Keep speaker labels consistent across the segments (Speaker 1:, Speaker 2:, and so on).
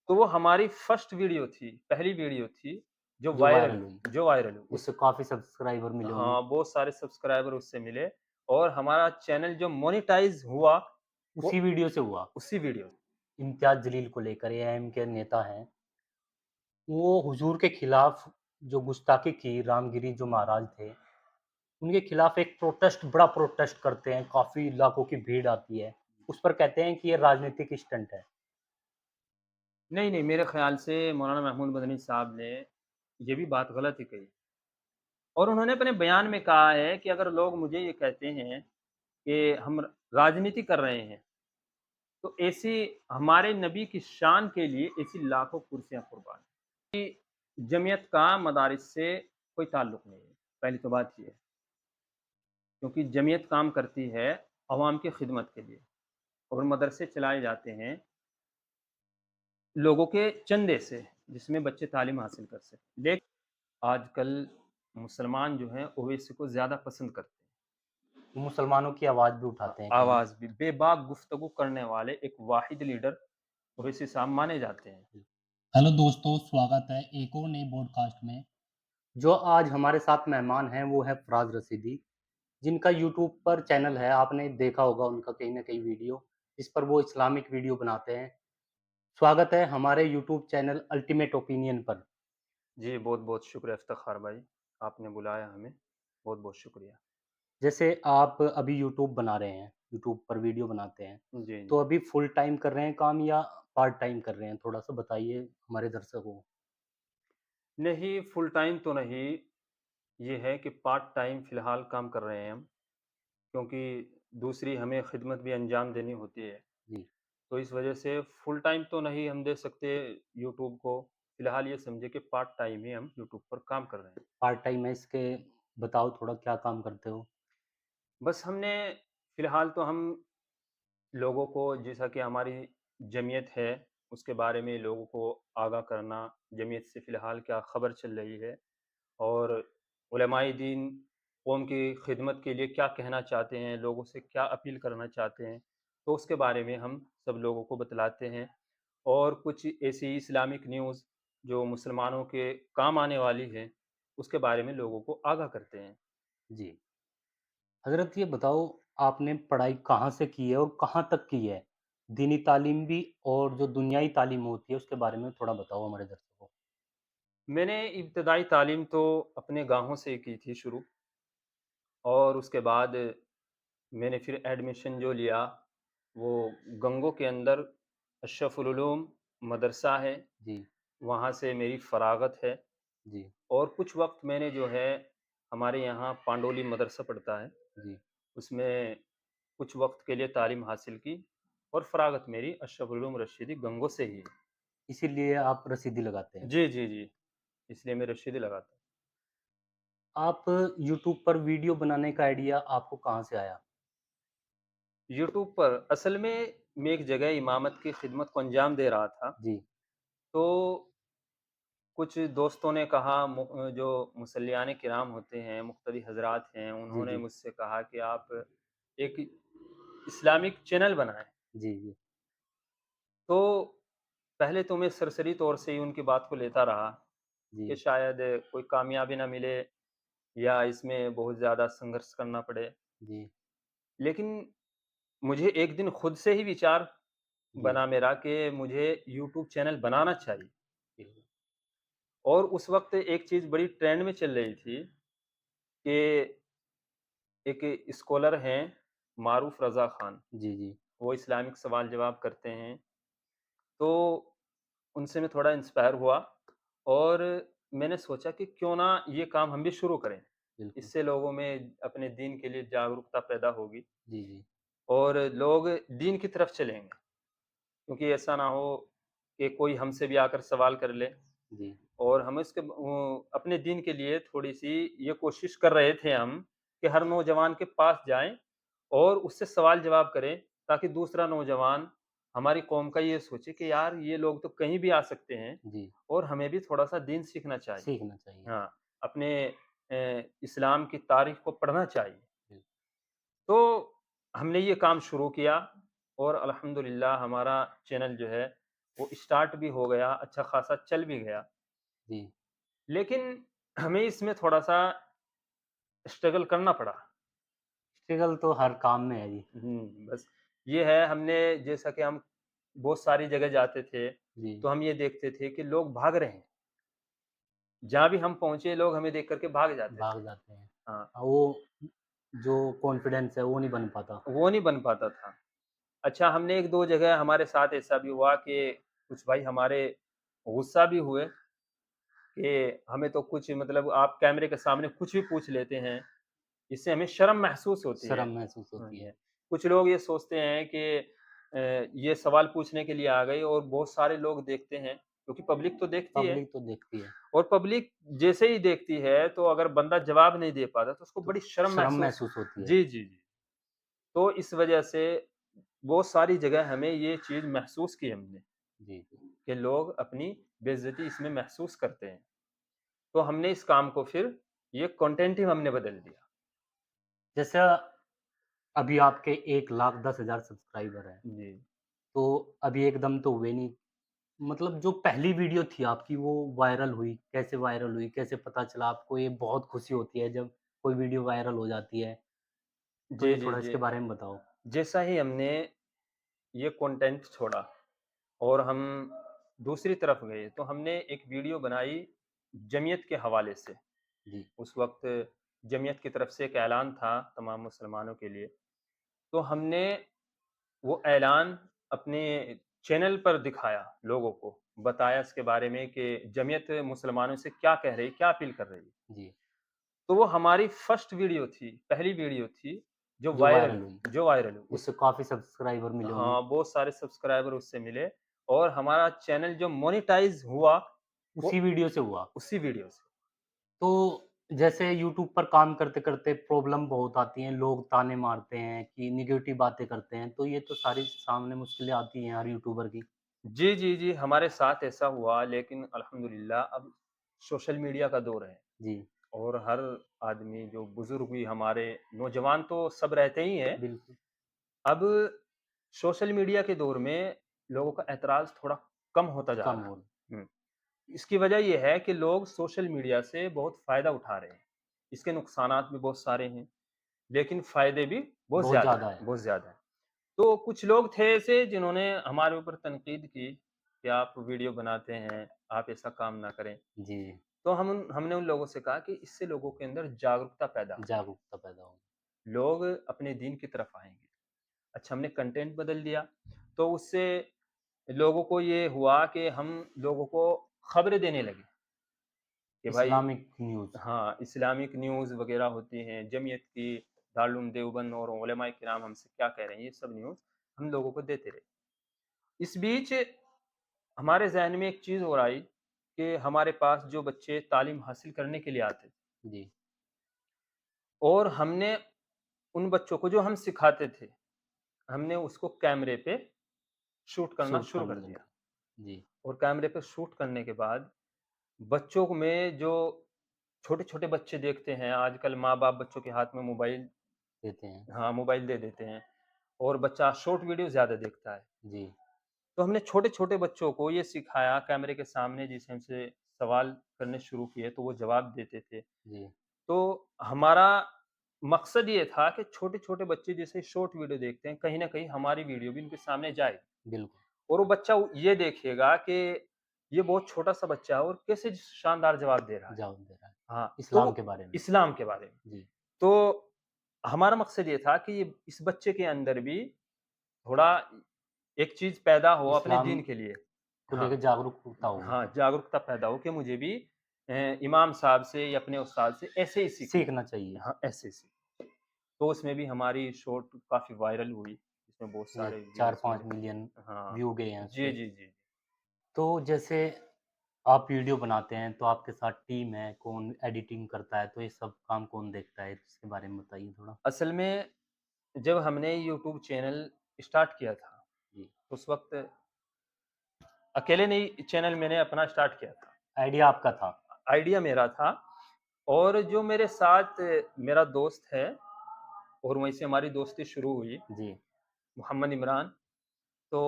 Speaker 1: तो वो हमारी फर्स्ट वीडियो थी, पहली वीडियो थी
Speaker 2: जो वायरल हुई,
Speaker 1: जो वायरल हुई।
Speaker 2: जिससे काफ़ी सब्सक्राइबर मिले होंगे।
Speaker 1: हाँ, बहुत सारे सब्सक्राइबर उससे मिले और हमारा चैनल जो मोनेटाइज़ हुआ,
Speaker 2: उसी
Speaker 1: वो
Speaker 2: वीडियो से हुआ।
Speaker 1: उसी वीडियो।
Speaker 2: इम्तियाज़ जलील को लेकर एआईएम के नेता हैं, वो हुज़ूर के खिलाफ जो गुस्ताखी की, रामगिरी जो महाराज थे, उनके खिलाफ एक प्रोटेस्ट बड़ा प्रोटेस्ट करते हैं, काफ़ी लाखों की भीड़ आती है। उस पर कहते हैं कि ये राजनीतिक स्टंट है।
Speaker 1: नहीं, नहीं, मेरे ख़्याल से मौलाना महमूद मदनी साहब ने ये भी बात गलत ही कही और उन्होंने अपने बयान में कहा है कि अगर लोग मुझे ये कहते हैं कि हम राजनीति कर रहे हैं, तो ऐसी हमारे नबी की शान के लिए ऐसी लाखों कुर्सियाँ कुर्बान। जमीयत का मदारिस से कोई ताल्लुक नहीं है, पहली तो बात ये है, क्योंकि जमीयत काम करती है अवाम की खिदमत के लिए और मदरसे चलाए जाते हैं लोगों के चंदे से, जिसमें बच्चे तालीम हासिल कर सकें। लेकिन आजकल मुसलमान जो हैं ओवैसी को ज़्यादा पसंद करते हैं।
Speaker 2: मुसलमानों की आवाज़ भी उठाते हैं कहीं।
Speaker 1: आवाज़ भी बेबाक गुफ्तगू करने वाले एक वाहिद लीडर ओवैसी साहब माने जाते हैं।
Speaker 2: हेलो दोस्तों, स्वागत है एक और नई पॉडकास्ट में। जो आज हमारे साथ मेहमान हैं, वो है फराज रशीदी, जिनका यूट्यूब पर चैनल है। आपने देखा होगा उनका कहीं न कहीं वीडियो, जिस पर वो इस्लामिक वीडियो बनाते हैं। स्वागत है हमारे यूट्यूब चैनल अल्टीमेट ओपिनियन पर।
Speaker 1: जी, बहुत-बहुत शुक्रिया इफ्तिख़ार भाई, आपने बुलाया हमें, बहुत-बहुत शुक्रिया।
Speaker 2: जैसे आप अभी यूट्यूब बना रहे हैं, यूट्यूब पर वीडियो बनाते हैं,
Speaker 1: जी,
Speaker 2: तो
Speaker 1: जी।
Speaker 2: अभी फुल टाइम कर रहे हैं काम या पार्ट टाइम कर रहे हैं? थोड़ा-सा बताइए हमारे दर्शकों को।
Speaker 1: नहीं, फुल टाइम तो नहीं, ये है कि पार्ट टाइम फ़िलहाल काम कर रहे हैं हम, क्योंकि दूसरी हमें खिदमत भी अंजाम देनी होती है।
Speaker 2: जी,
Speaker 1: तो इस वजह से फुल टाइम तो नहीं हम दे सकते यूट्यूब को, फ़िलहाल ये समझिए कि पार्ट टाइम ही हम यूट्यूब पर काम कर रहे हैं।
Speaker 2: पार्ट टाइम है इसके बताओ थोड़ा क्या काम करते हो?
Speaker 1: बस हमने फ़िलहाल तो हम लोगों को जैसा कि हमारी जमीयत है, उसके बारे में लोगों को आगाह करना, जमीयत से फ़िलहाल क्या ख़बर चल रही है और उलमाए दीन कौम की खिदमत के लिए क्या कहना चाहते हैं, लोगों से क्या अपील करना चाहते हैं, तो उसके बारे में हम सब लोगों को बतलाते हैं और कुछ ऐसी इस्लामिक न्यूज़ जो मुसलमानों के काम आने वाली है, उसके बारे में लोगों को आगाह करते हैं।
Speaker 2: जी। हज़रत ये बताओ आपने पढ़ाई कहाँ से की है और कहाँ तक की है? दीनी तालीम भी और जो दुनियाई तालीम होती है उसके बारे में थोड़ा बताओ हमारे दर्शकों को।
Speaker 1: मैंने इब्तदाई तालीम तो अपने गाँवों से ही की थी शुरू और उसके बाद मैंने फिर एडमिशन जो लिया, वो गंगो के अंदर अशरफुल उलूम मदरसा है,
Speaker 2: जी,
Speaker 1: वहाँ से मेरी फ़राग़त है
Speaker 2: जी,
Speaker 1: और कुछ वक़्त मैंने जो है हमारे यहाँ पांडोली मदरसा पड़ता है,
Speaker 2: जी।
Speaker 1: उसमें कुछ वक़्त के लिए तालीम हासिल की और फ़राग़त मेरी अशरफुल उलूम रशीदी गंगो से ही है।
Speaker 2: इसीलिए आप रसीदी लगाते हैं।
Speaker 1: जी, जी, जी, इसलिए मैं रशीदी लगाता हूँ।
Speaker 2: आप यूट्यूब पर वीडियो बनाने का आइडिया आपको कहाँ से आया?
Speaker 1: यूट्यूब पर असल में मैं एक जगह इमामत की खिदमत को अंजाम दे रहा था,
Speaker 2: जी,
Speaker 1: तो कुछ दोस्तों ने कहा जो मुसल्लियान किराम होते हैं, मुक़्तदी हज़रात हैं,
Speaker 2: जी,
Speaker 1: उन्होंने
Speaker 2: जी।
Speaker 1: मुझसे कहा कि आप एक इस्लामिक चैनल बनाएँ।
Speaker 2: जी, जी,
Speaker 1: तो पहले तो मैं सरसरी तौर से ही उनकी बात को लेता रहा कि
Speaker 2: जी,
Speaker 1: शायद कोई कामयाबी ना मिले या इसमें बहुत ज़्यादा संघर्ष करना पड़े।
Speaker 2: जी,
Speaker 1: लेकिन मुझे एक दिन खुद से ही विचार
Speaker 2: जी,
Speaker 1: बना मेरा कि मुझे यूट्यूब चैनल बनाना चाहिए
Speaker 2: जी,
Speaker 1: और उस वक़्त एक चीज़ बड़ी ट्रेंड में चल रही थी कि एक स्कॉलर हैं मारूफ रज़ा ख़ान,
Speaker 2: जी, जी,
Speaker 1: वो इस्लामिक सवाल-जवाब करते हैं। तो उनसे मैं थोड़ा इंस्पायर हुआ और मैंने सोचा कि क्यों ना ये काम हम भी शुरू करें।
Speaker 2: बिल्कुल।
Speaker 1: इससे लोगों में अपने दीन के लिए जागरूकता पैदा होगी
Speaker 2: जी, जी,
Speaker 1: और लोग दीन की तरफ चलेंगे। क्योंकि ऐसा ना हो कि कोई हमसे भी आकर सवाल कर ले
Speaker 2: जी,
Speaker 1: और हम इसके अपने दीन के लिए थोड़ी-सी ये कोशिश कर रहे थे हम कि हर नौजवान के पास जाएँ और उससे सवाल-जवाब करें, ताकि दूसरा नौजवान हमारी कौम का ये सोचे कि यार ये लोग तो कहीं भी आ सकते हैं
Speaker 2: जी,
Speaker 1: और हमें भी थोड़ा-सा दीन सीखना चाहिए।
Speaker 2: सीखना चाहिए।
Speaker 1: हाँ, अपने इस्लाम की तारीख़ को पढ़ना चाहिए।
Speaker 2: बिल
Speaker 1: तो हमने ये काम शुरू किया और अल्हम्दुलिल्लाह हमारा चैनल जो है वो स्टार्ट भी हो गया, अच्छा खासा चल भी गया।
Speaker 2: जी।
Speaker 1: लेकिन हमें इसमें थोड़ा-सा स्ट्रगल करना पड़ा।
Speaker 2: स्ट्रगल तो हर काम में है जी।
Speaker 1: बस ये है हमने जैसा कि हम बहुत सारी जगह जाते थे,
Speaker 2: जी,
Speaker 1: तो हम ये देखते थे कि लोग भाग रहे हैं। जहाँ भी हम पहुँचे लोग हमें देख कर के भाग जाते थे।
Speaker 2: भाग जाते हैं।
Speaker 1: हाँ,
Speaker 2: वो जो कॉन्फिडेंस है वो नहीं बन पाता।
Speaker 1: वो नहीं बन पाता था। अच्छा हमने 1-2 जगह हमारे साथ ऐसा भी हुआ कि कुछ भाई हमारे गुस्सा भी हुए कि हमें तो कुछ मतलब आप कैमरे के सामने कुछ भी पूछ लेते हैं, इससे हमें शर्म महसूस होती है।
Speaker 2: शर्म महसूस
Speaker 1: हाँ
Speaker 2: होती
Speaker 1: जी।
Speaker 2: है।
Speaker 1: कुछ लोग ये सोचते हैं कि ये सवाल पूछने के लिए आ गए और बहुत सारे लोग देखते हैं, क्योंकि पब्लिक तो देखती है
Speaker 2: पब्लिक तो देखती है,
Speaker 1: और पब्लिक जैसे ही देखती है, तो अगर बंदा जवाब नहीं दे पाता, तो उसको
Speaker 2: तो
Speaker 1: बड़ी शर्म
Speaker 2: शर्म
Speaker 1: महसूस।
Speaker 2: महसूस होती है।
Speaker 1: जी, जी, जी। तो इस वजह से बहुत सारी जगह हमें ये चीज़ महसूस की हमने,
Speaker 2: जी, जी।
Speaker 1: कि लोग अपनी बेइज़्ज़ती इसमें महसूस करते हैं। तो हमने इस काम को फिर ये कंटेंट ही हमने बदल दिया।
Speaker 2: जैसे अभी आपके 1,10,000 सब्सक्राइबर हैं,
Speaker 1: जी।
Speaker 2: तो अभी एकदम तो हुए नहीं। मतलब जो पहली वीडियो थी आपकी वो वायरल हुई, कैसे वायरल हुई? कैसे पता चला आपको? ये बहुत खुशी होती है जब कोई वीडियो वायरल हो जाती है, तो
Speaker 1: जी,
Speaker 2: ये
Speaker 1: जी,
Speaker 2: थोड़ा
Speaker 1: जी।
Speaker 2: इसके बारे में बताओ?
Speaker 1: जैसा ही हमने ये कंटेंट छोड़ा और हम दूसरी तरफ गए, तो हमने एक वीडियो बनाई जमीयत के हवाले से।
Speaker 2: जी,
Speaker 1: उस वक़्त जमीयत की तरफ से एक ऐलान था तमाम मुसलमानों के लिए। तो हमने वो ऐलान अपने चैनल पर दिखाया लोगों को, बताया इसके बारे में कि जमीयत मुसलमानों से क्या कह रही है, क्या अपील कर रही है।
Speaker 2: जी।
Speaker 1: तो वो हमारी फर्स्ट वीडियो थी, पहली वीडियो थी
Speaker 2: जो वायरल हुई,
Speaker 1: जो वायरल हुई।
Speaker 2: उससे काफ़ी सब्सक्राइबर मिले होंगे।
Speaker 1: हाँ, बहुत सारे सब्सक्राइबर उससे मिले और हमारा चैनल जो मोनेटाइज़ हुआ,
Speaker 2: उसी
Speaker 1: वो
Speaker 2: वीडियो से हुआ।
Speaker 1: उसी वीडियो से।
Speaker 2: तो जैसे यूट्यूब पर काम करते-करते प्रॉब्लम बहुत आती हैं, लोग ताने मारते हैं कि नेगेटिव बातें करते हैं, तो ये तो सारी सामने मुश्किलें आती हैं हर यूट्यूबर की।
Speaker 1: जी, जी, जी, हमारे साथ ऐसा हुआ लेकिन अल्हम्दुलिल्लाह अब सोशल मीडिया का दौर है
Speaker 2: जी,
Speaker 1: और हर आदमी जो बुज़ुर्ग भी हमारे नौजवान तो सब रहते ही हैं।
Speaker 2: बिल्कुल,
Speaker 1: अब सोशल मीडिया के दौर में लोगों का ऐतराज़ थोड़ा कम होता जा
Speaker 2: कम
Speaker 1: रहा
Speaker 2: हो
Speaker 1: है। इसकी वजह ये है कि लोग सोशल मीडिया से बहुत फ़ायदा उठा रहे हैं। इसके नुकसानात भी बहुत सारे हैं, लेकिन फ़ायदे भी
Speaker 2: बहुत ज़्यादा है।
Speaker 1: बहुत ज़्यादा हैं। तो कुछ लोग थे ऐसे जिन्होंने हमारे ऊपर तनकीद की कि आप वीडियो बनाते हैं, आप ऐसा काम ना करें।
Speaker 2: जी,
Speaker 1: तो हमने उन लोगों से कहा कि इससे लोगों के अंदर जागरूकता पैदा होगी।
Speaker 2: जागरूकता पैदा हो।
Speaker 1: लोग अपने दीन की तरफ आएँगे। अच्छा हमने कंटेंट बदल दिया, तो उससे लोगों को ये हुआ कि हम लोगों को खबरें देने लगे कि भाई
Speaker 2: इस्लामिक न्यूज़।
Speaker 1: हाँ, इस्लामिक न्यूज़ वग़ैरह होती हैं, जमीयत की, दारुल उलूम देवबंद और उलमाए किराम हमसे क्या कह रहे हैं, ये सब न्यूज़ हम लोगों को देते रहे। इस बीच हमारे ज़हन में एक चीज़ और आई कि हमारे पास जो बच्चे तालीम हासिल करने के लिए आते थे
Speaker 2: जी,
Speaker 1: और हमने उन बच्चों को जो हम सिखाते थे, हमने उसको कैमरे पे शूट करना
Speaker 2: शूट
Speaker 1: शुरू कर
Speaker 2: करने
Speaker 1: दिया
Speaker 2: लगे। जी,
Speaker 1: और कैमरे पे शूट करने के बाद बच्चों में जो छोटे-छोटे बच्चे देखते हैं, आजकल माँ-बाप बच्चों के हाथ में मोबाइल,
Speaker 2: देते हैं।
Speaker 1: हाँ, मोबाइल दे देते हैं और बच्चा शॉर्ट वीडियो ज़्यादा देखता है।
Speaker 2: जी,
Speaker 1: तो हमने छोटे-छोटे बच्चों को ये सिखाया कैमरे के सामने जैसे हमसे सवाल करने शुरू किए तो वो जवाब देते थे।
Speaker 2: जी,
Speaker 1: तो हमारा मकसद ये था कि छोटे-छोटे बच्चे जैसे शॉर्ट वीडियो देखते हैं, कहीं न कहीं हमारी वीडियो भी उनके सामने जाए
Speaker 2: बिल्कुल,
Speaker 1: और वो बच्चा ये देखेगा कि ये बहुत छोटा-सा बच्चा है और कैसे शानदार जवाब दे रहा है।
Speaker 2: जवाब दे रहा है।
Speaker 1: हाँ, तो
Speaker 2: इस्लाम
Speaker 1: वो
Speaker 2: के बारे में।
Speaker 1: इस्लाम के बारे में।
Speaker 2: जी,
Speaker 1: तो हमारा मकसद ये था कि ये इस बच्चे के अंदर भी थोड़ा एक चीज़ पैदा हो अपने
Speaker 2: इस्लाम
Speaker 1: दीन के लिए।
Speaker 2: को
Speaker 1: हाँ,
Speaker 2: लेके जागरूकता हो।
Speaker 1: हाँ, जागरूकता पैदा हो कि मुझे भी इमाम साहब से या अपने उस्ताद से ऐसे ही सीखना
Speaker 2: सीखना चाहिए।
Speaker 1: है। हाँ, ऐसे ही। तो उसमें भी हमारी शॉर्ट काफ़ी वायरल हुई, इसमें बहुत
Speaker 2: ये
Speaker 1: सारे व्यूज़
Speaker 2: 4-5
Speaker 1: मिले।
Speaker 2: मिलियन
Speaker 1: हाँ,
Speaker 2: व्यू गए हैं
Speaker 1: जी,
Speaker 2: उसपे।
Speaker 1: जी, जी।
Speaker 2: तो जैसे आप वीडियो बनाते हैं, तो आपके साथ टीम है, कौन एडिटिंग करता है, तो ये सब काम कौन देखता है? इसके बारे में बताइए थोड़ा।
Speaker 1: असल में जब हमने यूट्यूब चैनल स्टार्ट किया था,
Speaker 2: जी,
Speaker 1: उस वक़्त अकेले नहीं चैनल मैंने अपना स्टार्ट किया था।
Speaker 2: आइडिया आपका था।
Speaker 1: आइडिया मेरा था और जो मेरे साथ मेरा दोस्त है और वहीं से हमारी दोस्ती शुरू हुई,
Speaker 2: जी,
Speaker 1: मोहम्मद इमरान। तो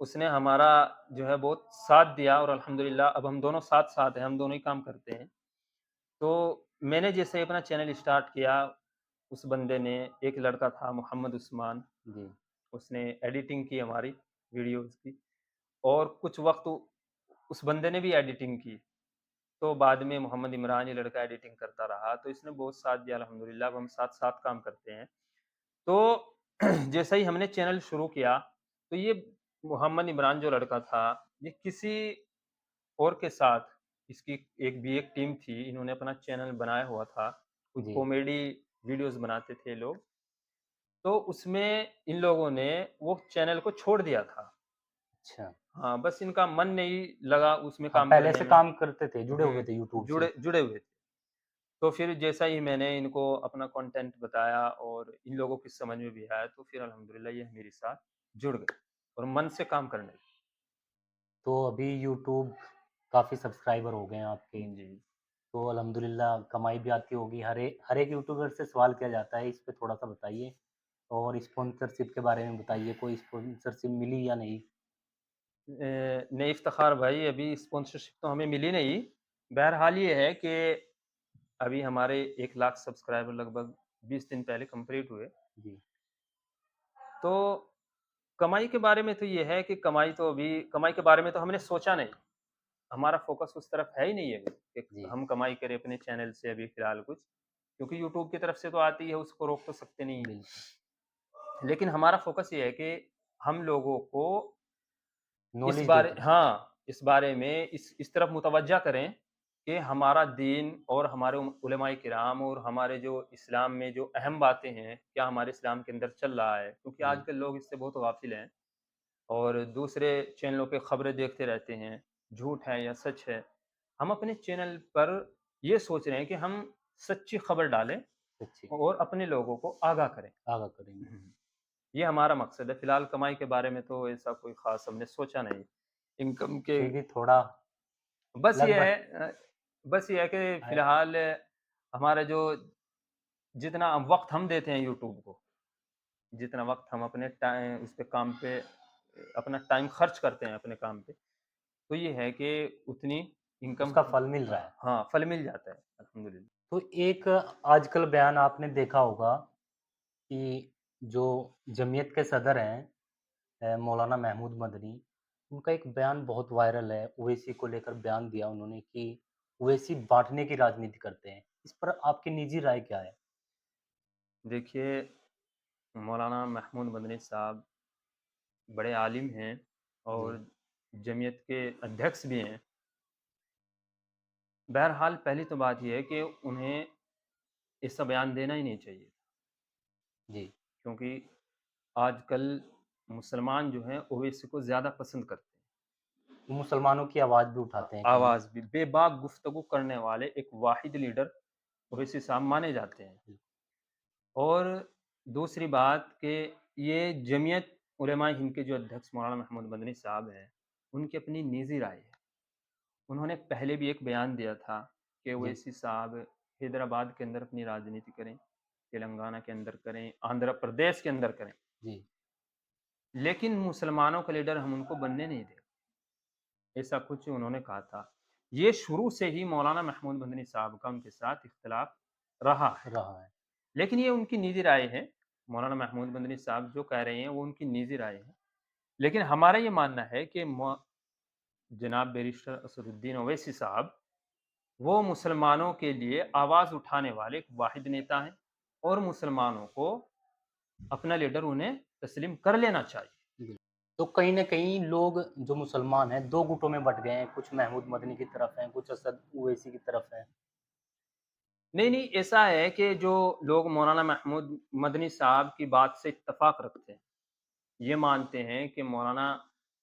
Speaker 1: उसने हमारा जो है बहुत साथ दिया और अल्हम्दुलिल्लाह अब हम दोनों साथ-साथ हैं, हम दोनों ही काम करते हैं। तो मैंने जैसे ही अपना चैनल स्टार्ट किया, उस बंदे ने एक लड़का था मोहम्मद उस्मान,
Speaker 2: जी,
Speaker 1: उसने एडिटिंग की हमारी वीडियोज़ की और कुछ वक़्त उस बंदे ने भी एडिटिंग की। तो बाद में मोहम्मद इमरान ये लड़का एडिटिंग करता रहा, तो इसने बहुत साथ दिया अल्हम्दुलिल्लाह, अब हम साथ-साथ काम करते हैं। तो जैसे ही हमने चैनल शुरू किया, तो ये मोहम्मद इमरान जो लड़का था, ये किसी और के साथ इसकी एक टीम थी, इन्होंने अपना चैनल बनाया हुआ था। कुछ
Speaker 2: जी।
Speaker 1: कॉमेडी वीडियोज़ बनाते थे लोग, तो उसमें इन लोगों ने वो चैनल को छोड़ दिया था।
Speaker 2: अच्छा।
Speaker 1: हाँ, बस इनका मन नहीं लगा उसमें
Speaker 2: हाँ,
Speaker 1: काम
Speaker 2: पहले
Speaker 1: करने
Speaker 2: से
Speaker 1: में।
Speaker 2: काम करते थे, जुड़े हुए
Speaker 1: हुँ,
Speaker 2: थे यूट्यूब से।
Speaker 1: जुड़े जुड़े हुए थे। तो फिर जैसा ही मैंने इनको अपना कंटेंट बताया और इन लोगों की समझ में भी आया, तो फिर अल्हम्दुलिल्लाह ये मेरे साथ जुड़ गए और मन से काम करने लगे।
Speaker 2: तो अभी यूट्यूब काफ़ी सब्सक्राइबर हो गए हैं आपके।
Speaker 1: जी।
Speaker 2: तो अल्हम्दुलिल्लाह कमाई भी आती होगी। हर एक यूट्यूबर से सवाल किया जाता है, इस पे थोड़ा-सा बताइए? और स्पॉन्सरशिप के बारे में बताइए, कोई स्पॉन्सरशिप मिली या नहीं?
Speaker 1: नहीं इफ्तिख़ार भाई, अभी स्पॉन्सरशिप तो हमें मिली नहीं। बहरहाल ये है कि अभी हमारे 1 लाख सब्सक्राइबर लगभग 20 दिन पहले कंप्लीट हुए।
Speaker 2: जी,
Speaker 1: तो कमाई के बारे में तो ये है कि कमाई के बारे में तो हमने सोचा नहीं। हमारा फ़ोकस उस तरफ है ही नहीं है अभी कि
Speaker 2: जी,
Speaker 1: हम कमाई करें अपने चैनल से अभी फ़िलहाल कुछ। क्योंकि यूट्यूब की तरफ से तो आती है, उसको रोक तो सकते नहीं हैं।
Speaker 2: बिल्कुल।
Speaker 1: लेकिन हमारा फ़ोकस ये है कि हम लोगों को
Speaker 2: नॉलेज देते हैं।
Speaker 1: इस बारे में इस तरफ मुतवज्जा करें कि हमारा दीन और हमारे उलमाए किराम और हमारे जो इस्लाम में जो अहम बातें हैं, क्या हमारे इस्लाम के अंदर चल रहा है? क्योंकि
Speaker 2: जी,
Speaker 1: आजकल लोग इससे बहुत गाफ़िल हैं और दूसरे चैनलों पे खबरें देखते रहते हैं, झूठ है या सच है। हम अपने चैनल पर ये सोच रहे हैं कि हम सच्ची खबर डालें
Speaker 2: सच्ची
Speaker 1: और अपने लोगों को आगाह करें।
Speaker 2: आगाह करेंगे।
Speaker 1: हम्म, ये हमारा मकसद है। फ़िलहाल कमाई के बारे में तो ऐसा कोई ख़ास हमने सोचा नहीं। इनकम के
Speaker 2: फिर भी थोड़ा
Speaker 1: बस ये
Speaker 2: लगभग
Speaker 1: है बस ये है कि
Speaker 2: आय
Speaker 1: फ़िलहाल हमारा जो जितना वक़्त हम देते हैं यूट्यूब को, जितना वक़्त हम अपने उस पे काम पे अपना टाइम खर्च करते हैं अपने काम पे, तो ये है कि उतनी इनकम
Speaker 2: उसका फल मिल रहा है।
Speaker 1: हाँ, फल मिल जाता है अल्हम्दुलिल्लाह।
Speaker 2: तो एक आजकल बयान आपने देखा होगा कि जो जमीयत के सदर हैं मौलाना महमूद मदनी, उनका एक बयान बहुत वायरल है। ओवैसी को लेकर बयान दिया उन्होंने कि ओवैसी बाँटने की राजनीति करते हैं। इस पर आपकी निजी राय क्या है?
Speaker 1: देखिए, मौलाना महमूद मदनी साहब बड़े आलिम हैं
Speaker 2: जी,
Speaker 1: और जमीयत के अध्यक्ष भी हैं। बहरहाल पहली तो बात ये है कि उन्हें ऐसा बयान देना ही नहीं चाहिए,
Speaker 2: जी।
Speaker 1: क्योंकि आजकल मुसलमान जो हैं ओवैसी को ज़्यादा पसंद करते हैं।
Speaker 2: वो मुसलमानों की आवाज़ भी उठाते हैं कहीं।
Speaker 1: आवाज़ भी बेबाक गुफ्तगू करने वाले एक वाहिद लीडर ओवैसी साहब माने जाते हैं।
Speaker 2: जी,
Speaker 1: और दूसरी बात कि ये जमीयत उलमाए हिंद के जो अध्यक्ष मौलाना महमूद मदनी साहब हैं, उनकी अपनी निजी राय है। उन्होंने पहले भी एक बयान दिया था कि
Speaker 2: जी,
Speaker 1: ओवैसी साहब हैदराबाद के अंदर अपनी राजनीति करें, तेलंगाना के अंदर करें, आंध्र प्रदेश के अंदर करें,
Speaker 2: जी,
Speaker 1: लेकिन मुसलमानों का लीडर हम उनको बनने नहीं देंगे। ऐसा कुछ उन्होंने कहा था। ये शुरू से ही मौलाना महमूद मदनी साहब का उनके साथ इख्तिलाफ रहा है।
Speaker 2: रहा है।
Speaker 1: लेकिन ये उनकी निजी राय है। मौलाना महमूद मदनी साहब जो कह रहे हैं वो उनकी निजी राय है। लेकिन हमारा ये मानना है कि जनाब बैरिस्टर असदुद्दीन ओवैसी साहब वो मुसलमानों के लिए आवाज़ उठाने वाले एक वाहिद नेता हैं और मुसलमानों को अपना लीडर उन्हें तस्लीम कर लेना चाहिए।
Speaker 2: जी। तो कहीं न कहीं लोग जो मुसलमान हैं 2 गुटों में बँट गए हैं। कुछ महमूद मदनी की तरफ हैं, कुछ असद ओवैसी की तरफ हैं।
Speaker 1: नहीं, नहीं, ऐसा है कि जो लोग मौलाना महमूद मदनी साहब की बात से इत्तेफ़ाक रखते हैं, ये मानते हैं कि मौलाना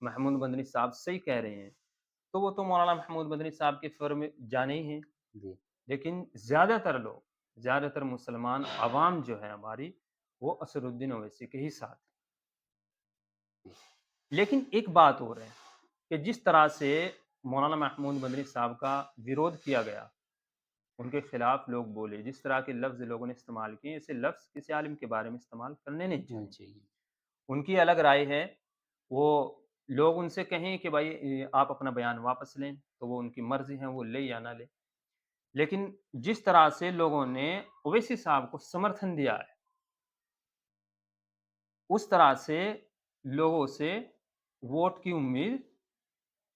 Speaker 1: महमूद मदनी साहब सही कह रहे हैं, तो वो तो मौलाना महमूद मदनी साहब के फ़र में जाने ही हैं।
Speaker 2: जी,
Speaker 1: लेकिन ज़्यादातर लोग, ज़्यादातर मुसलमान अवाम जो है हमारी, वो असदुद्दीन ओवैसी के ही साथ है।
Speaker 2: जी,
Speaker 1: लेकिन एक बात और है कि जिस तरह से मौलाना महमूद मदनी साहब का विरोध किया गया, उनके खिलाफ लोग बोले, जिस तरह के लफ्ज़ लोगों ने इस्तेमाल किए, ऐसे लफ्ज़ किसी आलिम के बारे में इस्तेमाल करने नहीं
Speaker 2: नहीं
Speaker 1: चाहिए।
Speaker 2: चाहिए।
Speaker 1: उनकी अलग राय है, वो लोग उनसे कहें कि भाई आप अपना बयान वापस लें, तो वो उनकी मर्ज़ी है, वो ले या ना लें। लेकिन जिस तरह से लोगों ने ओवैसी साहब को समर्थन दिया है, उस तरह से लोगों से वोट की उम्मीद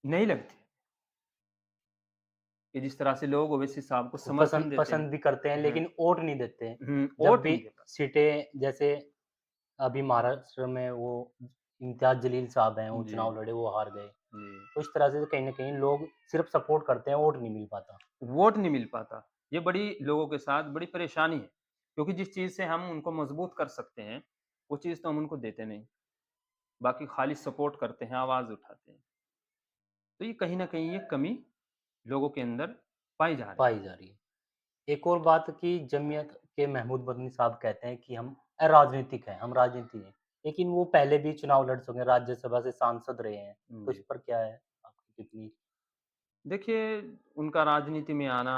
Speaker 1: नहीं लगती, कि जिस तरह से लोग ओवैसी साहब को
Speaker 2: वो
Speaker 1: समर्थन
Speaker 2: पसंद
Speaker 1: देते हैं।
Speaker 2: पसंद भी करते हैं
Speaker 1: हुँ,
Speaker 2: लेकिन वोट नहीं देते हैं। जब
Speaker 1: वोट
Speaker 2: भी
Speaker 1: नहीं देता।
Speaker 2: सीटें जैसे अभी महाराष्ट्र में वो इम्तियाज़ जलील साहब हैं, वो
Speaker 1: जी,
Speaker 2: चुनाव लड़े, वो हार गए।
Speaker 1: जी।
Speaker 2: तो इस तरह से कहीं न कहीं लोग सिर्फ़ सपोर्ट करते हैं, वोट नहीं मिल पाता।
Speaker 1: वोट नहीं मिल पाता। ये बड़ी लोगों के साथ बड़ी परेशानी है, क्योंकि जिस चीज़ से हम उनको मजबूत कर सकते हैं, वो चीज़ तो हम उनको देते नहीं। बाकी खाली सपोर्ट करते हैं, आवाज़ उठाते हैं। तो ये कहीं न कहीं ये कमी लोगों के अंदर पाई जा रही है।
Speaker 2: पाई जा रही है। एक और बात कि जमीयत के महमूद मदनी साहब कहते हैं कि हम अराजनीतिक हैं, हम राजनीति हैं। लेकिन वो पहले भी चुनाव लड़ चुके हैं, राज्यसभा से सांसद रहे हैं। तो इस
Speaker 1: जी।
Speaker 2: पर क्या है आपकी टिप्पणी?
Speaker 1: देखिए, उनका राजनीति में आना,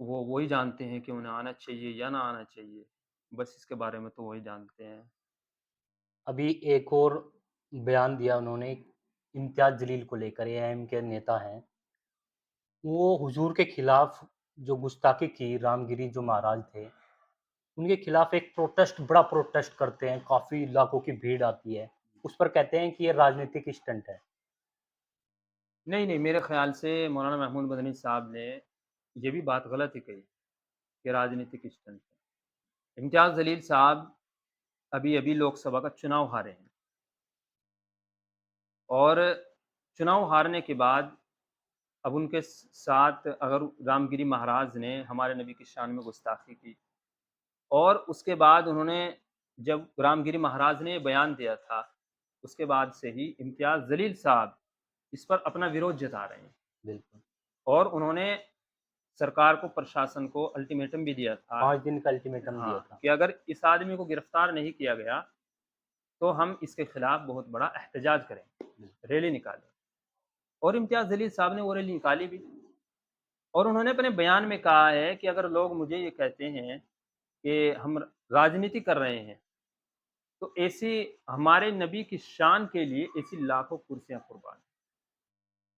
Speaker 1: वो ही जानते हैं कि उन्हें आना चाहिए या ना आना चाहिए। बस इसके बारे में तो वही जानते हैं।
Speaker 2: अभी एक और बयान दिया उन्होंने इम्तियाज़ जलील को लेकर, एआईएम के नेता हैं। वो हुजूर के खिलाफ जो गुस्ताखी की, रामगिरी जो महाराज थे, उनके खिलाफ एक बड़ा प्रोटेस्ट करते हैं, काफ़ी लाखों की भीड़ आती है। उस पर कहते हैं कि ये राजनीतिक स्टंट है।
Speaker 1: नहीं, नहीं, मेरे ख़्याल से मौलाना महमूद मदनी साहब ने ये भी बात गलत ही कही कि राजनीतिक स्टंट है। इम्तियाज़ जलील साहब अभी-अभी लोकसभा का चुनाव हारे हैं, और चुनाव हारने के बाद अब उनके साथ अगर रामगिरी महाराज ने हमारे नबी की शान में गुस्ताखी की, और उसके बाद उन्होंने, जब रामगिरी महाराज ने बयान दिया था, उसके बाद से ही इम्तियाज़ जलील साहब इस पर अपना विरोध जता रहे हैं,
Speaker 2: बिल्कुल,
Speaker 1: और उन्होंने सरकार को, प्रशासन को अल्टीमेटम भी दिया था।
Speaker 2: 5 दिन का अल्टीमेटम दिया
Speaker 1: हाँ,
Speaker 2: था।
Speaker 1: कि अगर इस आदमी को गिरफ्तार नहीं किया गया, तो हम इसके खिलाफ बहुत बड़ा एहतजाज करेंगे, रैली निकालें। और इम्तियाज़ जलील साहब ने वो रैली निकाली भी, और उन्होंने अपने बयान में कहा है कि अगर लोग मुझे ये कहते हैं कि हम राजनीति कर रहे हैं, तो ऐसी हमारे नबी की शान के लिए ऐसी लाखों कुर्सियाँ कुर्बान।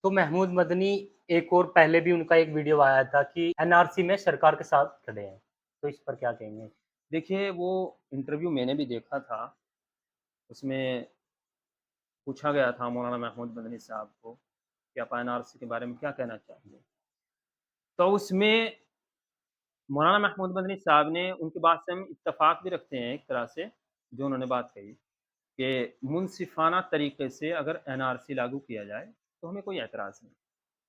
Speaker 2: तो महमूद मदनी एक और पहले भी उनका एक वीडियो आया था कि एनआरसी में सरकार के साथ खड़े हैं। तो इस पर क्या कहेंगे?
Speaker 1: देखिए, वो इंटरव्यू मैंने भी देखा था, उसमें पूछा गया था मौलाना महमूद मदनी साहब को कि आप एनआरसी के बारे में क्या कहना चाहेंगे? तो उसमें मौलाना महमूद मदनी साहब ने, उनकी बात से हम इत्तेफ़ाक भी रखते हैं एक तरह से, जो उन्होंने बात कही कि मुनसिफ़ाना तरीक़े से अगर एनआरसी लागू किया जाए, तो हमें कोई ऐतराज़ नहीं।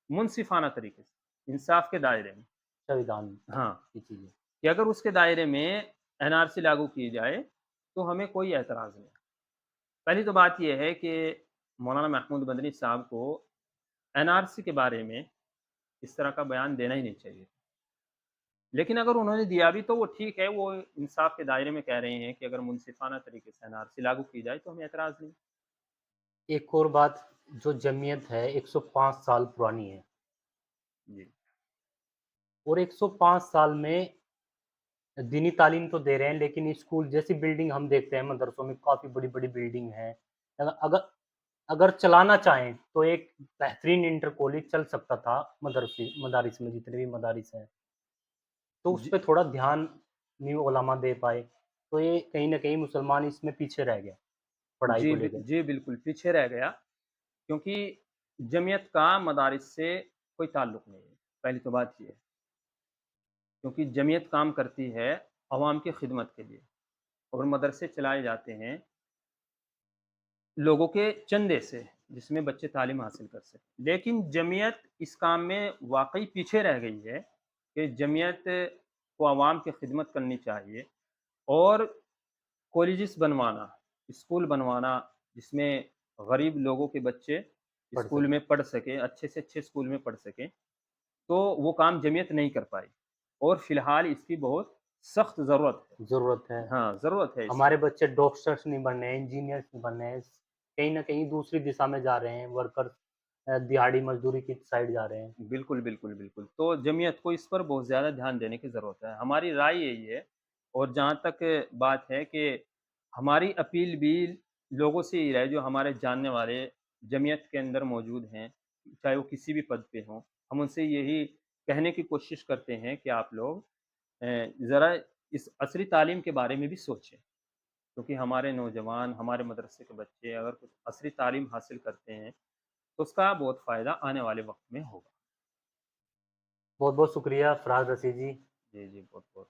Speaker 1: मुनसिफ़ाना तरीक़े से, इंसाफ़ के दायरे में।
Speaker 2: संविधान
Speaker 1: हाँ,
Speaker 2: की चीज़ें।
Speaker 1: कि अगर उसके दायरे में एनआरसी लागू की जाए, तो हमें कोई ऐतराज़ नहीं। पहली तो बात ये है कि मौलाना महमूद मदनी साहब को एनआरसी के बारे में इस तरह का बयान देना ही नहीं चाहिए। लेकिन अगर उन्होंने दिया भी, तो वो ठीक है, वो इंसाफ़ के दायरे में कह रहे हैं कि अगर मुनसिफ़ाना तरीके से एनआरसी लागू की जाए, तो हमें ऐतराज़ नहीं।
Speaker 2: एक और बात, जो जमीयत है 105 साल पुरानी है
Speaker 1: जी।
Speaker 2: और 105 साल में दीनी तालीम तो दे रहे हैं, लेकिन स्कूल जैसी बिल्डिंग हम देखते हैं मदरसों में, काफ़ी बड़ी-बड़ी बिल्डिंग है। अगर अगर चलाना चाहें तो एक बेहतरीन इंटर कॉलेज चल सकता था मदारिस में, जितने भी मदारिस हैं। तो उस
Speaker 1: जी,
Speaker 2: पे थोड़ा ध्यान नहीं उलमा दे पाए। तो ये कहीं न कहीं मुसलमान इसमें पीछे रह गए, पढ़ाई को लेकर।
Speaker 1: जी, बिल्कुल पीछे रह गया, क्योंकि जमीयत का मदारिस से कोई ताल्लुक नहीं है, पहली तो बात ये है। क्योंकि जमीयत काम करती है अवाम की खिदमत के लिए, और मदरसे चलाए जाते हैं लोगों के चंदे से, जिसमें बच्चे तालीम हासिल कर सकें। लेकिन जमीयत इस काम में वाक़ई पीछे रह गई है, कि जमीयत को अवाम की खिदमत करनी चाहिए, और कॉलेजेस बनवाना, स्कूल बनवाना, जिसमें गरीब लोगों के बच्चे
Speaker 2: पढ़
Speaker 1: स्कूल
Speaker 2: सकें।
Speaker 1: में पढ़ सकें, अच्छे से अच्छे स्कूल में पढ़ सकें, तो वो काम जमीयत नहीं कर पाई, और फ़िलहाल इसकी बहुत सख्त ज़रूरत है।
Speaker 2: ज़रूरत है।
Speaker 1: हाँ, ज़रूरत है इसकी।
Speaker 2: हमारे बच्चे डॉक्टर्स नहीं बनने हैं, इंजीनियर्स नहीं बनने हैं, कहीं न कहीं दूसरी दिशा में जा रहे हैं, वर्कर्स दिहाड़ी मज़दूरी की साइड जा रहे हैं।
Speaker 1: बिल्कुल, बिल्कुल, बिल्कुल। तो जमीयत को इस पर बहुत ज़्यादा ध्यान देने की ज़रूरत है। हमारी राय यही है, और जहाँ तक बात है कि हमारी अपील भी लोगों से ही रहे, जो हमारे जानने वाले जमीयत के अंदर मौजूद हैं, चाहे वो किसी भी पद पे हों, हम उनसे यही कहने की कोशिश करते हैं कि आप लोग ज़रा इस असली तालीम के बारे में भी सोचें। क्योंकि हमारे नौजवान, हमारे मदरसे के बच्चे अगर कुछ असली तालीम हासिल करते हैं, तो उसका बहुत फ़ायदा आने वाले वक़्त में होगा।
Speaker 2: बहुत-बहुत शुक्रिया फ़राज़ रशीद जी।
Speaker 1: जी, जी, बहुत-बहुत